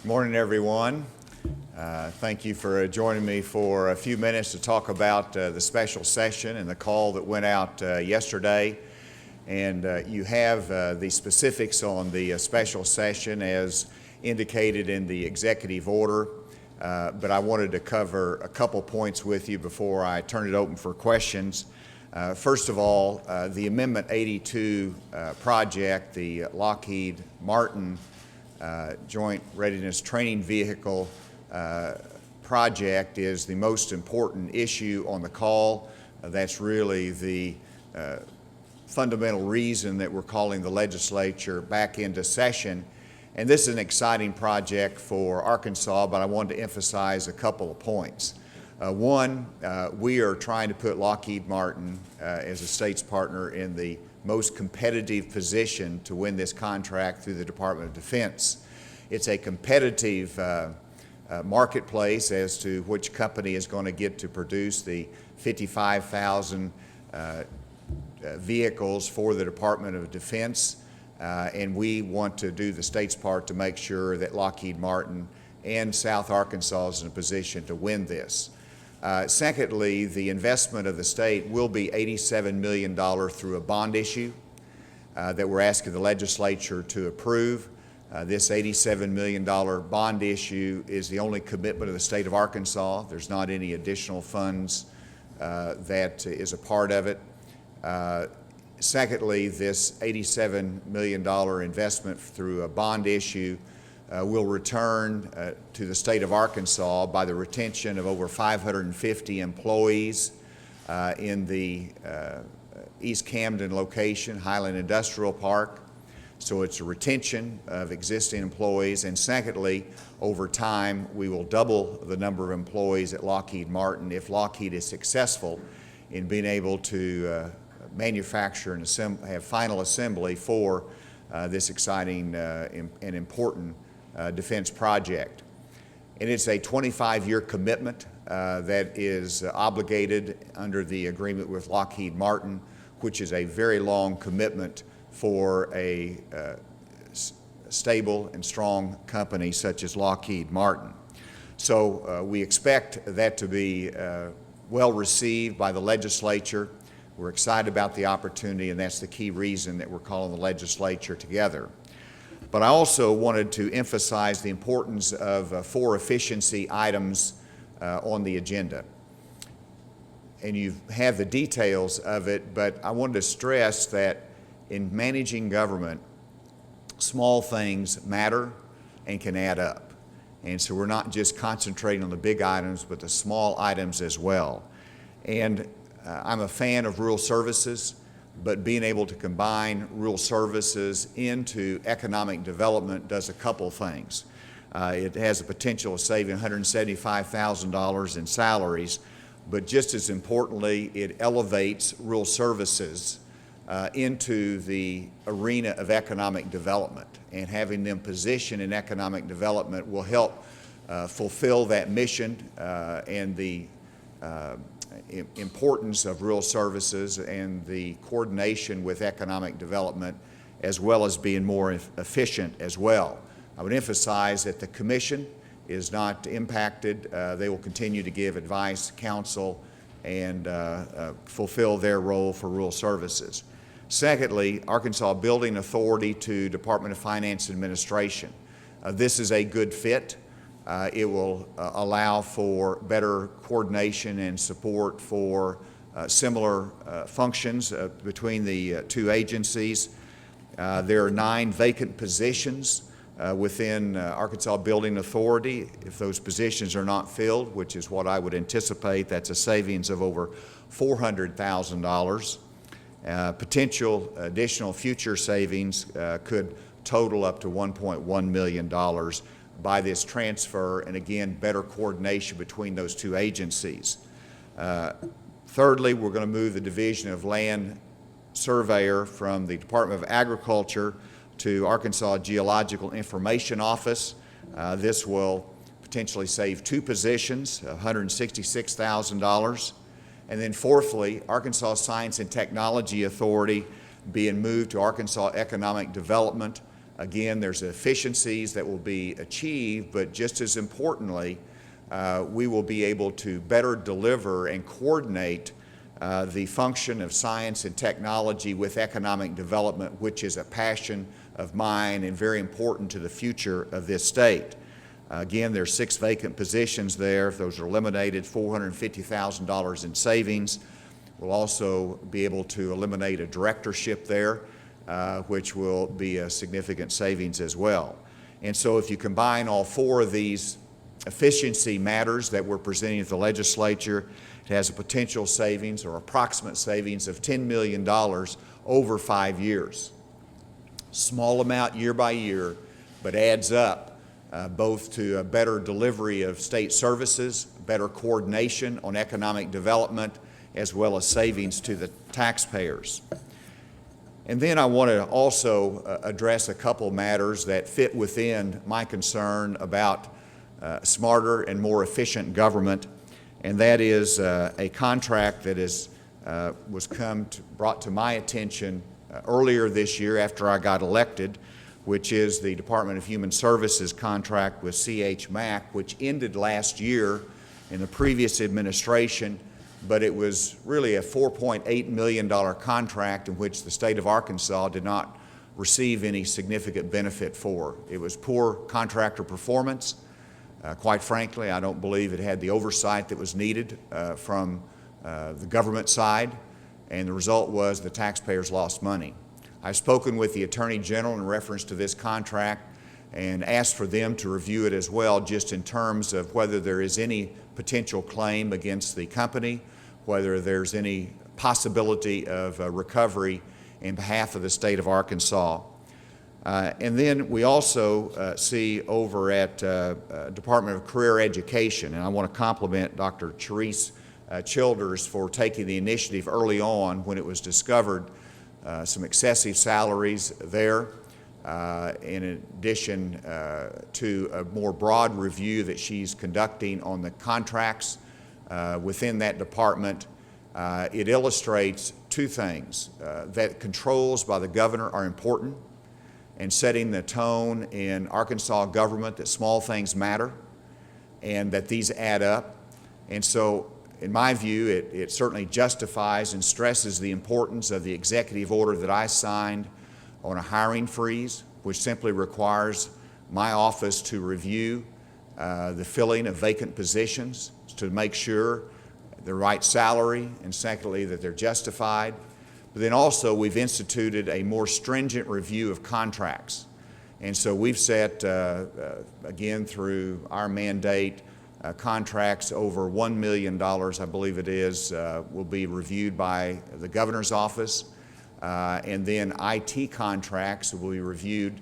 Morning, everyone. Thank you for joining me for a few minutes to talk about the special session and the call that went out yesterday. And you have the specifics on the special session as indicated in the executive order. But I wanted to cover a couple points with you before I turn it open for questions. First of all, the Amendment 82 project, the Lockheed Martin Joint Readiness Training Vehicle project is the most important issue on the call. That's really the fundamental reason that we're calling the legislature back into session. And this is an exciting project for Arkansas, but I wanted to emphasize a couple of points. One, we are trying to put Lockheed Martin as a state's partner in the most competitive position to win this contract through the Department of Defense. It's a competitive marketplace as to which company is going to get to produce the 55,000 vehicles for the Department of Defense, and we want to do the state's part to make sure that Lockheed Martin and South Arkansas is in a position to win this. Secondly, the investment of the state will be $87 million through a bond issue that we're asking the legislature to approve. This $87 million bond issue is the only commitment of the state of Arkansas. There's not any additional funds that is a part of it. Secondly, this $87 million investment through a bond issue will return to the state of Arkansas by the retention of over 550 employees in the East Camden location, Highland Industrial Park. So it's a retention of existing employees. And secondly, over time, we will double the number of employees at Lockheed Martin if Lockheed is successful in being able to manufacture and have final assembly for this exciting and important defense project. And it's a 25-year commitment that is obligated under the agreement with Lockheed Martin, which is a very long commitment for a stable and strong company such as Lockheed Martin. So we expect that to be well received by the legislature. We're excited about the opportunity, and that's the key reason that we're calling the legislature together. But I also wanted to emphasize the importance of 4 efficiency items on the agenda. And you have the details of it, but I wanted to stress that in managing government, small things matter and can add up. And so we're not just concentrating on the big items, but the small items as well. And I'm a fan of rural services, but being able to combine rural services into economic development does a couple things. It has the potential of saving $175,000 in salaries, but just as importantly, it elevates rural services into the arena of economic development, and having them positioned in economic development will help fulfill that mission and the importance of rural services and the coordination with economic development, as well as being more efficient as well. I would emphasize that the Commission is not impacted. They will continue to give advice, counsel, and fulfill their role for rural services. Secondly, Arkansas Building Authority to Department of Finance Administration. This is a good fit. It will allow for better coordination and support for similar functions between the two agencies. There are 9 vacant positions within Arkansas Building Authority. If those positions are not filled, which is what I would anticipate, that's a savings of over $400,000. Potential additional future savings could total up to $1.1 million by this transfer, and again, better coordination between those two agencies. Thirdly, we're going to move the Division of Land Surveyor from the Department of Agriculture to Arkansas Geological Information Office. This will potentially save 2 positions, $166,000. And then fourthly, Arkansas Science and Technology Authority being moved to Arkansas Economic Development. Again, there's efficiencies that will be achieved, but just as importantly, we will be able to better deliver and coordinate the function of science and technology with economic development, which is a passion of mine and very important to the future of this state. Again, there's 6 vacant positions there. If those are eliminated, $450,000 in savings. We'll also be able to eliminate a directorship there, which will be a significant savings as well. And so if you combine all 4 of these efficiency matters that we're presenting to the legislature, it has a potential savings or approximate savings of $10 million over 5 years. Small amount year by year, but adds up both to a better delivery of state services, better coordination on economic development, as well as savings to the taxpayers. And then I want to also address a couple matters that fit within my concern about smarter and more efficient government, and that is a contract that was brought to my attention earlier this year after I got elected, which is the Department of Human Services contract with CHMAC, which ended last year in the previous administration, but it was really a $4.8 million contract in which the state of Arkansas did not receive any significant benefit for. It was poor contractor performance. Quite frankly, I don't believe it had the oversight that was needed from the government side, and the result was the taxpayers lost money. I've spoken with the Attorney General in reference to this contract and asked for them to review it as well, just in terms of whether there is any potential claim against the company, whether there's any possibility of recovery in behalf of the state of Arkansas. And then we also see over at Department of Career Education, and I want to compliment Dr. Charisse Childers for taking the initiative early on when it was discovered some excessive salaries there, in addition to a more broad review that she's conducting on the contracts within that department. It illustrates 2 things, that controls by the governor are important and setting the tone in Arkansas government that small things matter and that these add up. And so in my view, it certainly justifies and stresses the importance of the executive order that I signed on a hiring freeze, which simply requires my office to review the filling of vacant positions to make sure the right salary, and secondly, that they're justified. But then also we've instituted a more stringent review of contracts. And so we've set, again, through our mandate, contracts over $1 million, I believe it is, will be reviewed by the governor's office. And then IT contracts will be reviewed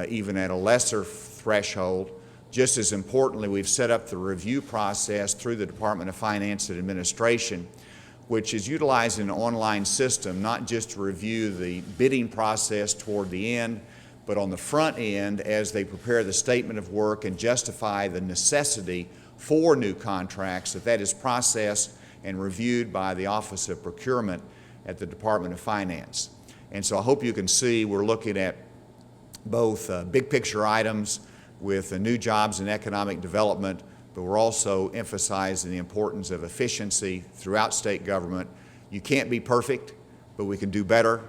even at a lesser threshold. Just as importantly, we've set up the review process through the Department of Finance and Administration, which is utilizing an online system, not just to review the bidding process toward the end, but on the front end as they prepare the statement of work and justify the necessity for new contracts, that is processed and reviewed by the Office of Procurement at the Department of Finance. And so I hope you can see we're looking at both big picture items with new jobs and economic development, but we're also emphasizing the importance of efficiency throughout state government. You can't be perfect, but we can do better,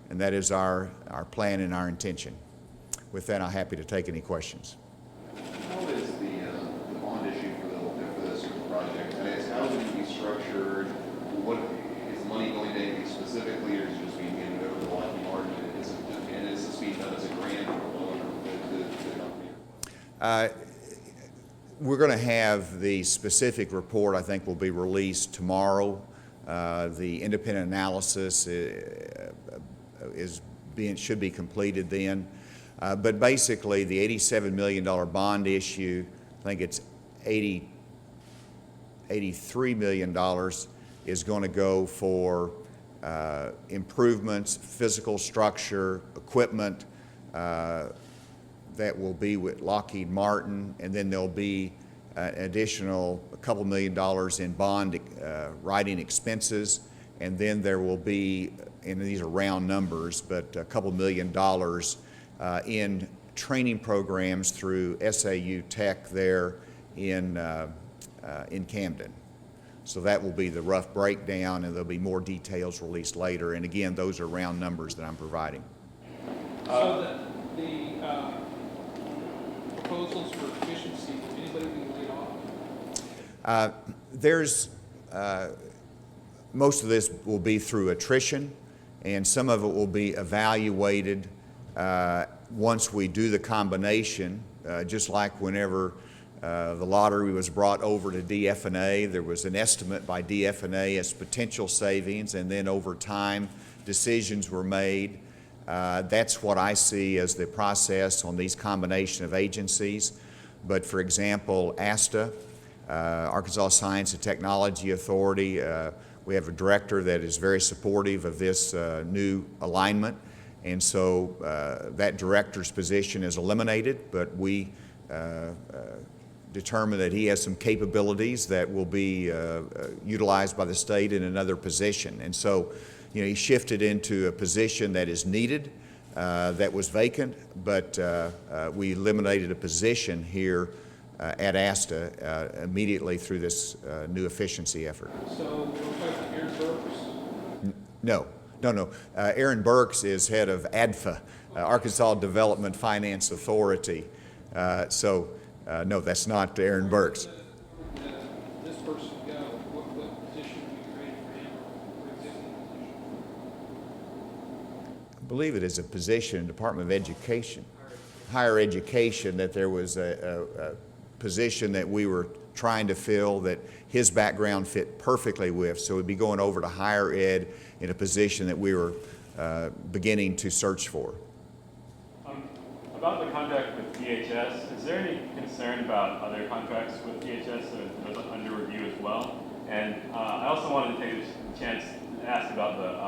and that is our plan and our intention. With that, I'm happy to take any questions. How is the bond issue for this project? How is it being structured? What is the money going to anything specifically, or is it just being handed over to Lockheed Martin? And is this being done as a grant or loan to the company? We're going to have the specific report, I think, will be released tomorrow. The independent analysis should be completed then. But basically, the $87 million bond issue, I think it's $83 million, is going to go for improvements, physical structure, equipment, that will be with Lockheed Martin, and then there'll be an additional $2 million in bond writing expenses, and then there will be, and these are round numbers, but $2 million in training programs through SAU Tech there in Camden. So that will be the rough breakdown, and there'll be more details released later. And again, those are round numbers that I'm providing. So the proposals for efficiency, will anybody be laid off? Most of this will be through attrition, and some of it will be evaluated once we do the combination, just like whenever the lottery was brought over to DF&A, there was an estimate by DF&A as potential savings, and then over time decisions were made. That's what I see as the process on these combination of agencies. But for example, ASTA, Arkansas Science and Technology Authority, we have a director that is very supportive of this new alignment, and so that director's position is eliminated, but we determine that he has some capabilities that will be utilized by the state in another position. And so, you know, he shifted into a position that is needed, that was vacant, but we eliminated a position here at ASTA immediately through this new efficiency effort. So we'll talk to Aaron Burks? No. Aaron Burks is head of ADFA, Arkansas Development Finance Authority. No, that's not Aaron Burks. This person go, what position do you create for him or existing position? I believe it is a position in the Department of Education, higher education, that there was a position that we were trying to fill that his background fit perfectly with. So we'd be going over to higher ed in a position that we were beginning to search for. About the contract with DHS, is there any concern about other contracts with DHS that are under review as well? And I also wanted to take a chance to ask about the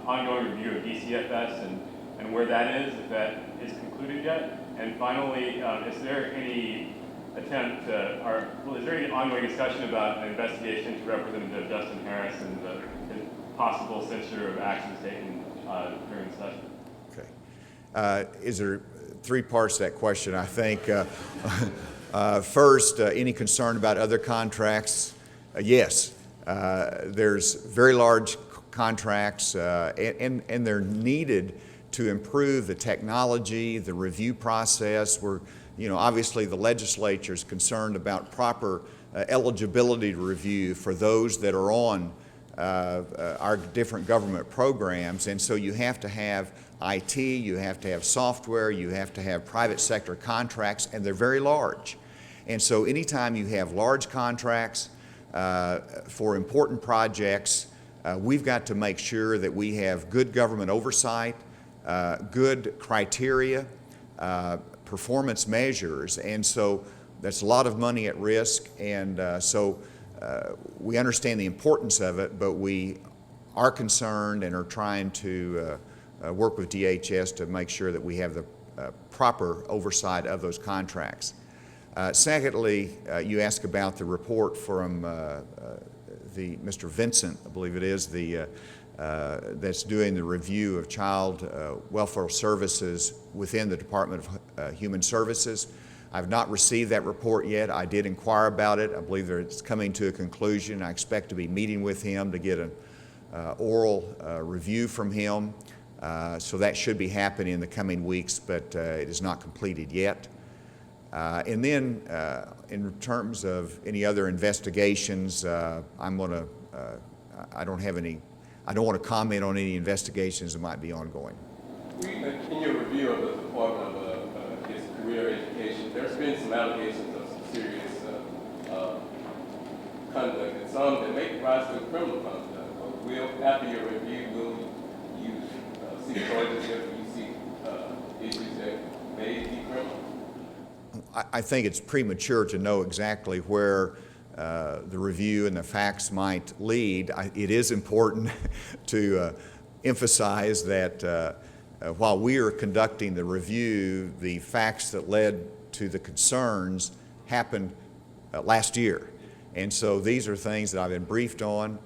ongoing review of DCFS and where that is, if that is concluded yet. And finally, is there any attempt is there any ongoing discussion about an investigation into Representative Justin Harris and the possible censure of actions taken during the session? Okay. Is there three parts to that question, I think. First, any concern about other contracts? Yes. There's very large contracts, and they're needed to improve the technology, the review process. Obviously the legislature is concerned about proper eligibility to review for those that are on our different government programs, and so you have to have IT, you have to have software, you have to have private sector contracts, and they're very large. And so anytime you have large contracts for important projects, we've got to make sure that we have good government oversight, good criteria, performance measures, and so that's a lot of money at risk, and so we understand the importance of it, but we are concerned and are trying to work with DHS to make sure that we have the proper oversight of those contracts. Secondly, you ask about the report from Mr. Vincent, I believe it is, that's doing the review of child welfare services within the Department of Human Services. I've not received that report yet. I did inquire about it. I believe that it's coming to a conclusion. I expect to be meeting with him to get an oral review from him. So that should be happening in the coming weeks, but it is not completed yet. And then in terms of any other investigations, I don't want to comment on any investigations that might be ongoing. In your review of the Department of Career Education, there's been some allegations of some serious conduct, and some that may rise to criminal conduct. After your review, will you seek charges if you see issues that may be criminal? I think it's premature to know exactly where the review and the facts might lead. It is important to emphasize that while we are conducting the review, the facts that led to the concerns happened last year. And so these are things that I've been briefed on.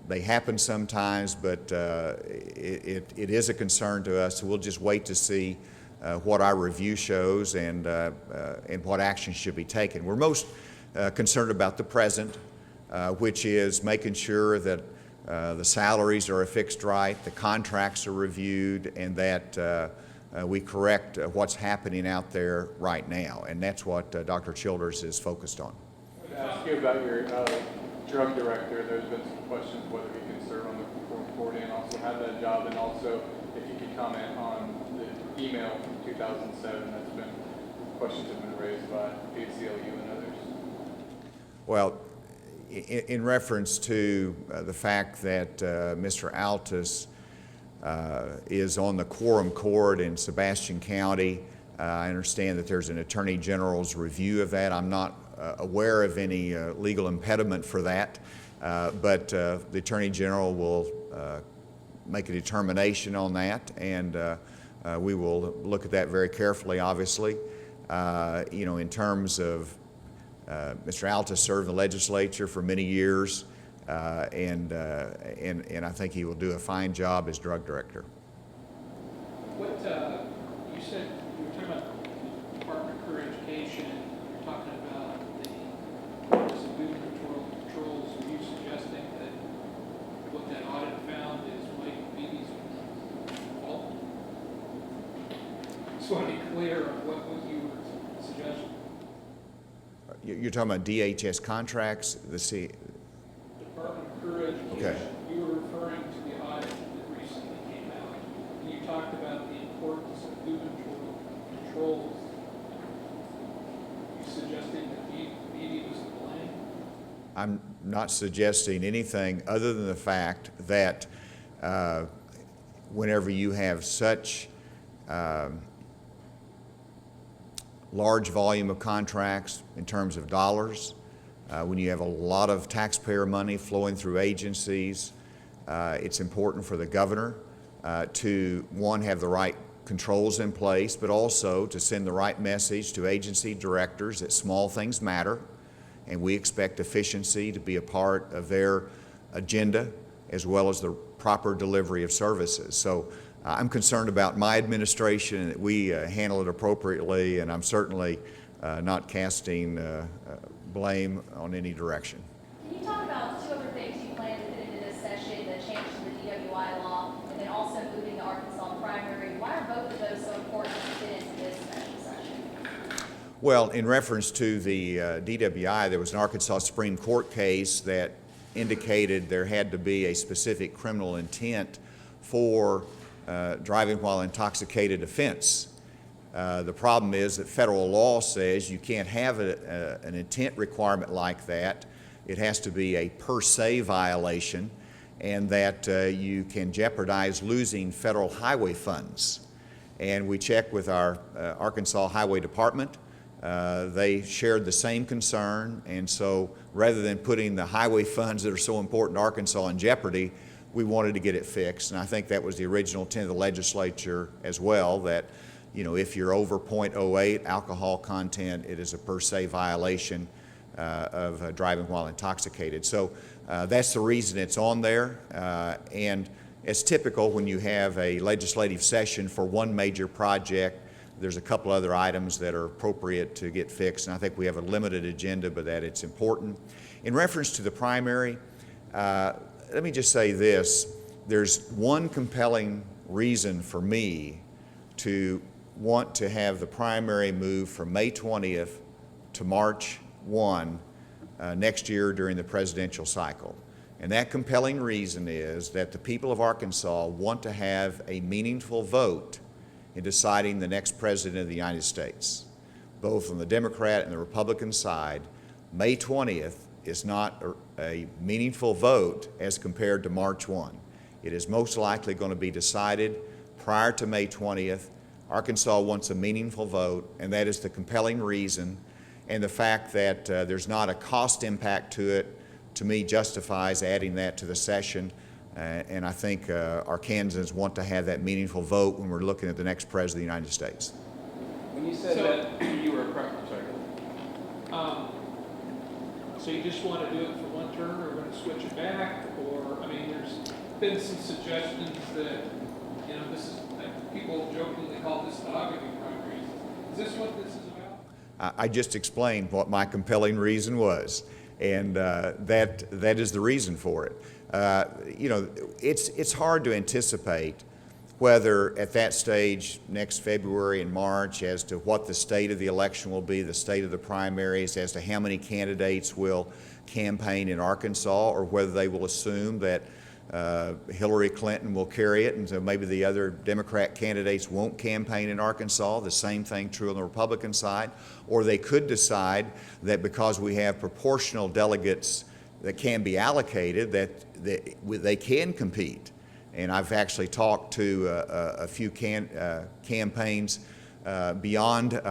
They happen sometimes, but it is a concern to us. So we'll just wait to see what our review shows and what action should be taken. We're most concerned about the present, which is making sure that the salaries are affixed right, the contracts are reviewed, and that we correct what's happening out there right now. And that's what Dr. Childers is focused on. To ask you about your drug director, there's been some questions whether he can serve on the board and also have that job, and also if you could comment on the email from 2007 that's been, questions have been raised by ACLU and others. Well, in reference to the fact that Mr. Altus is on the quorum court in Sebastian County, I understand that there's an Attorney General's review of that. I'm not aware of any legal impediment for that, but the Attorney General will make a determination on that, and we will look at that very carefully, obviously. You know, in terms of Mr. Altus served in the legislature for many years, and I think he will do a fine job as drug director. What, you said, you were talking about the Department of Career Education, you're talking about the Office of Food Controls. Are you suggesting that what that audit found is Mike Beatty's fault? Just want to be clear on what you were suggesting. You're talking about DHS contracts, Department of Career Education. Okay. You were referring to the audit that recently came out, and you talked about the importance of food controls. You suggesting that Beatty was to blame? I'm not suggesting anything other than the fact that whenever you have such large volume of contracts in terms of dollars, when you have a lot of taxpayer money flowing through agencies, it's important for the governor to, one, have the right controls in place, but also to send the right message to agency directors that small things matter, and we expect efficiency to be a part of their agenda as well as the proper delivery of services. So I'm concerned about my administration and that we handle it appropriately, and I'm certainly not casting blame on any direction. Can you talk about two other things you plan to fit into this session, the change to the DWI law, and then also moving the Arkansas primary? Why are both of those so important to fit into this special session? Well, in reference to the DWI, there was an Arkansas Supreme Court case that indicated there had to be a specific criminal intent for driving while intoxicated offense. The problem is that federal law says you can't have an intent requirement like that. It has to be a per se violation, and that you can jeopardize losing federal highway funds. And we checked with our Arkansas Highway Department. They shared the same concern, and so rather than putting the highway funds that are so important to Arkansas in jeopardy, we wanted to get it fixed. And I think that was the original intent of the legislature as well, that if you're over 0.08 alcohol content, it is a per se violation of driving while intoxicated. So that's the reason it's on there. And as typical, when you have a legislative session for one major project, there's a couple other items that are appropriate to get fixed. And I think we have a limited agenda, but that it's important. In reference to the primary, let me just say this. There's one compelling reason for me to want to have the primary move from May 20th to March 1 next year during the presidential cycle. And that compelling reason is that the people of Arkansas want to have a meaningful vote in deciding the next president of the United States. Both on the Democrat and the Republican side, May 20th is not a meaningful vote as compared to March 1. It is most likely going to be decided prior to May 20th. Arkansas wants a meaningful vote, and that is the compelling reason. And the fact that there's not a cost impact to it, to me, justifies adding that to the session. And I think Arkansans want to have that meaningful vote when we're looking at the next president of the United States. When you said So- that you were a preference, sorry. So you just want to do it for one term, or we're going to switch it back, or, I mean, mean, there's been some suggestions that, you know, this is, people jokingly call this monogamy primaries. Is this what this is about? I just explained what my compelling reason was, and that is the reason for it. You know, it's hard to anticipate whether at that stage next February and March as to what the state of the election will be, the state of the primaries, as to how many candidates will campaign in Arkansas, or whether they will assume that Hillary Clinton will carry it, and so maybe the other Democrat candidates won't campaign in Arkansas. The same thing true on the Republican side. Or they could decide that because we have proportional delegates that can be allocated, that they can compete. And I've actually talked to a few campaigns beyond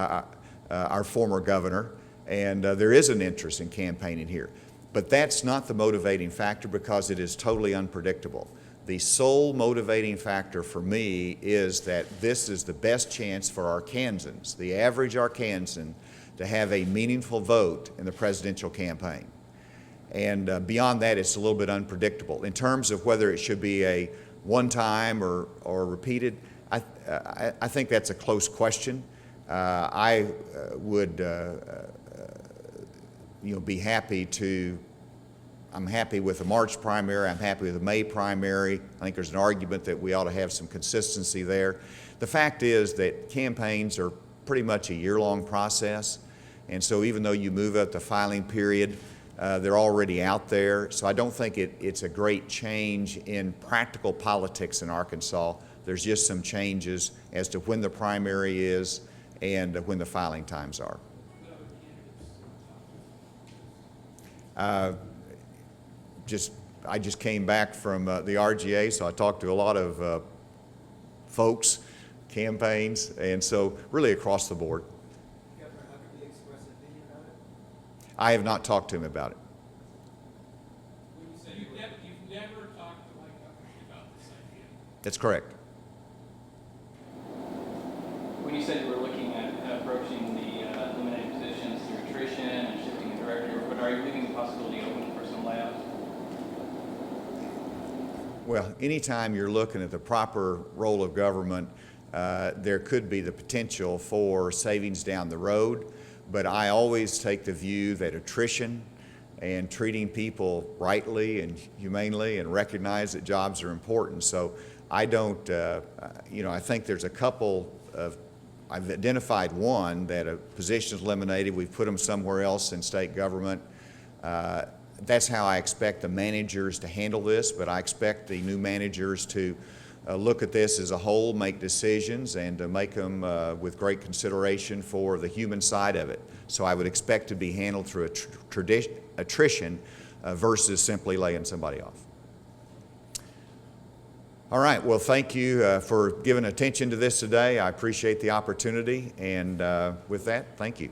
our former governor, and there is an interest in campaigning here. But that's not the motivating factor, because it is totally unpredictable. The sole motivating factor for me is that this is the best chance for Arkansans, the average Arkansan, to have a meaningful vote in the presidential campaign. And beyond that, it's a little bit unpredictable. In terms of whether it should be a one-time or repeated, I think that's a close question. I would be happy to, I'm happy with the March primary, I'm happy with the May primary. I think there's an argument that we ought to have some consistency there. The fact is that campaigns are pretty much a year-long process, and so even though you move up the filing period, they're already out there. So I don't think it's a great change in practical politics in Arkansas. There's just some changes as to when the primary is and when the filing times are. I just came back from the RGA, so I talked to a lot of folks, campaigns, and so really across the board. Governor Huckabee expressed an opinion about it? I have not talked to him about it. So you've never talked to Mike Huckabee about this idea? That's correct. When you said you were looking at approaching the eliminated positions through attrition and shifting the director, but are you leaving the possibility open for some layoffs? Well, anytime you're looking at the proper role of government, there could be the potential for savings down the road, but I always take the view that attrition and treating people rightly and humanely and recognize that jobs are important. So I don't, I think there's a couple of, I've identified one that a position is eliminated, we've put them somewhere else in state government. That's how I expect the managers to handle this, but I expect the new managers to look at this as a whole, make decisions, and to make them with great consideration for the human side of it. So I would expect to be handled through attrition versus simply laying somebody off. All right, well, thank you for giving attention to this today. I appreciate the opportunity, and with that, thank you.